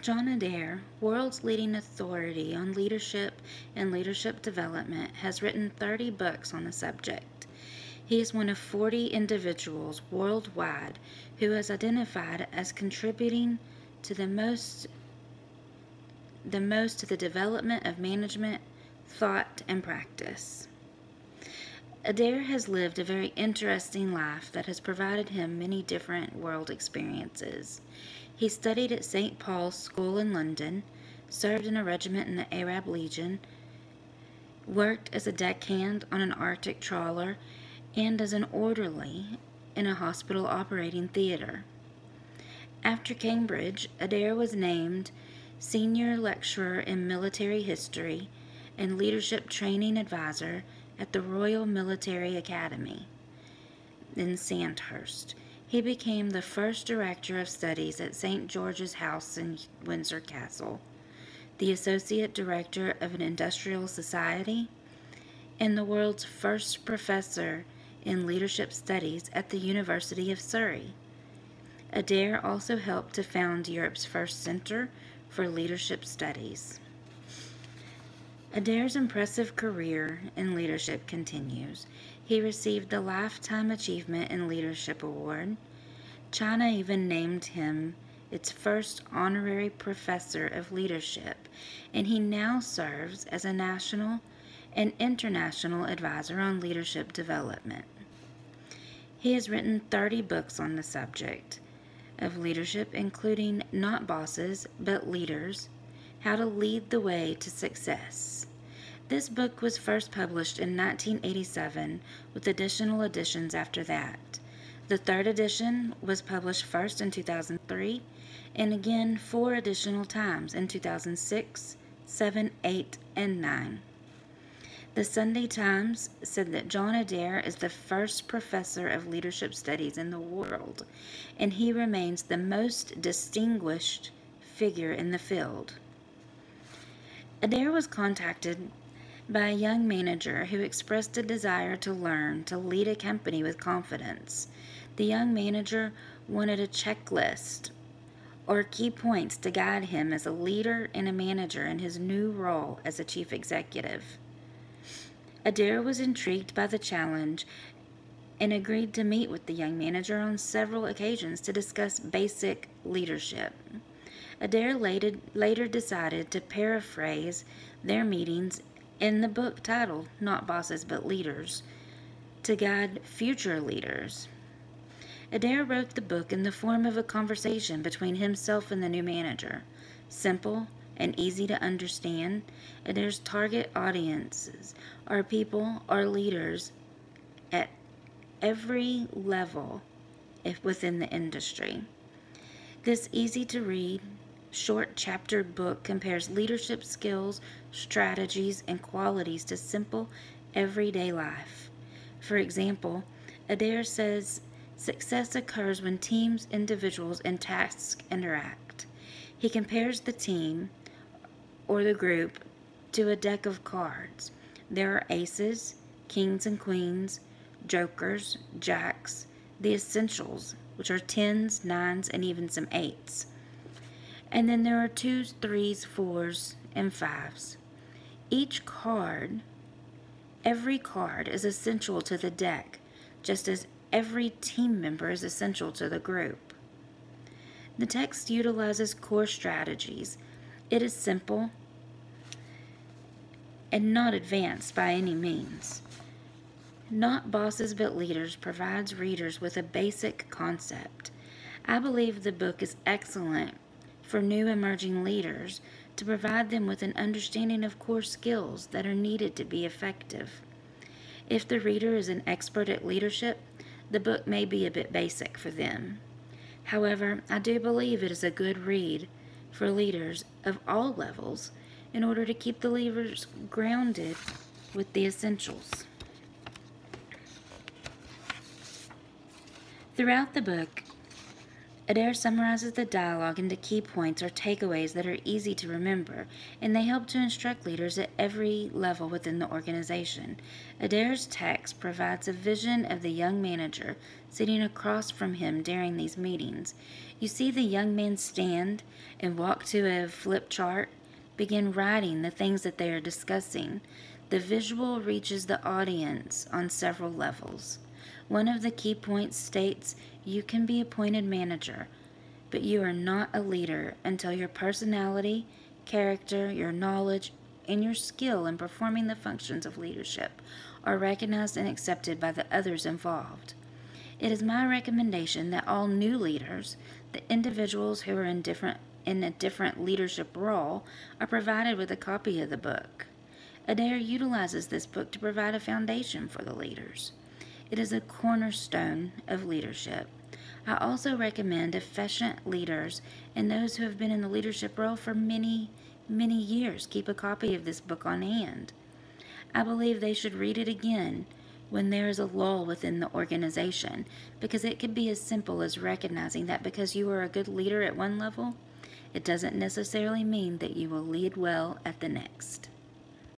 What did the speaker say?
John Adair, world's leading authority on leadership and leadership development, has written 30 books on the subject. He is one of 40 individuals worldwide who is identified as contributing to the most to the development of management, thought, and practice. Adair has lived a very interesting life that has provided him many different world experiences. He studied at St. Paul's School in London, served in a regiment in the Arab Legion, worked as a deckhand on an Arctic trawler, and as an orderly in a hospital operating theater. After Cambridge, Adair was named Senior Lecturer in Military History and Leadership Training Advisor at the Royal Military Academy in Sandhurst. He became the first Director of Studies at St. George's House in Windsor Castle, the Associate Director of an Industrial Society, and the world's first Professor in Leadership Studies at the University of Surrey. Adair also helped to found Europe's first Center for Leadership Studies. Adair's impressive career in leadership continues. He received the Lifetime Achievement in Leadership Award. China even named him its first honorary professor of leadership, and he now serves as a national and international advisor on leadership development. He has written 30 books on the subject of leadership, including Not Bosses, but Leaders: How to Lead the Way to Success. This book was first published in 1987, with additional editions after that. The third edition was published first in 2003, and again 4 additional times in 2006, 7, 8, and 9. The Sunday Times said that John Adair is the first professor of leadership studies in the world, and he remains the most distinguished figure in the field. Adair was contacted by a young manager who expressed a desire to learn to lead a company with confidence. The young manager wanted a checklist or key points to guide him as a leader and a manager in his new role as a chief executive. Adair was intrigued by the challenge and agreed to meet with the young manager on several occasions to discuss basic leadership. Adair later decided to paraphrase their meetings in the book titled Not Bosses but Leaders to guide future leaders. Adair wrote the book in the form of a conversation between himself and the new manager. Simple and easy to understand, Adair's target audiences are people or leaders at every level within the industry. This easy-to-read, short chaptered book compares leadership skills, strategies, and qualities to simple, everyday life. For example, Adair says success occurs when teams, individuals, and tasks interact. He compares the team or the group to a deck of cards. There are aces, kings and queens, jokers, jacks, the essentials, which are 10s, 9s, and even some 8s. And then there are 2s, 3s, 4s, and 5s. Every card is essential to the deck, just as every team member is essential to the group. The text utilizes core strategies. It is simple and not advanced by any means. Not Bosses but Leaders provides readers with a basic concept. I believe the book is excellent for new emerging leaders to provide them with an understanding of core skills that are needed to be effective. If the reader is an expert at leadership, the book may be a bit basic for them. However, I do believe it is a good read for leaders of all levels in order to keep the leaders grounded with the essentials. Throughout the book, Adair summarizes the dialogue into key points or takeaways that are easy to remember, and they help to instruct leaders at every level within the organization. Adair's text provides a vision of the young manager sitting across from him during these meetings. You see the young man stand and walk to a flip chart, begin writing the things that they are discussing. The visual reaches the audience on several levels. One of the key points states, "You can be appointed manager, but you are not a leader until your personality, character, your knowledge, and your skill in performing the functions of leadership are recognized and accepted by the others involved." It is my recommendation that all new leaders, the individuals who are in a different leadership role, are provided with a copy of the book. Adair utilizes this book to provide a foundation for the leaders. It is a cornerstone of leadership. I also recommend efficient leaders and those who have been in the leadership role for many, many years keep a copy of this book on hand. I believe they should read it again when there is a lull within the organization, because it could be as simple as recognizing that because you are a good leader at one level, it doesn't necessarily mean that you will lead well at the next.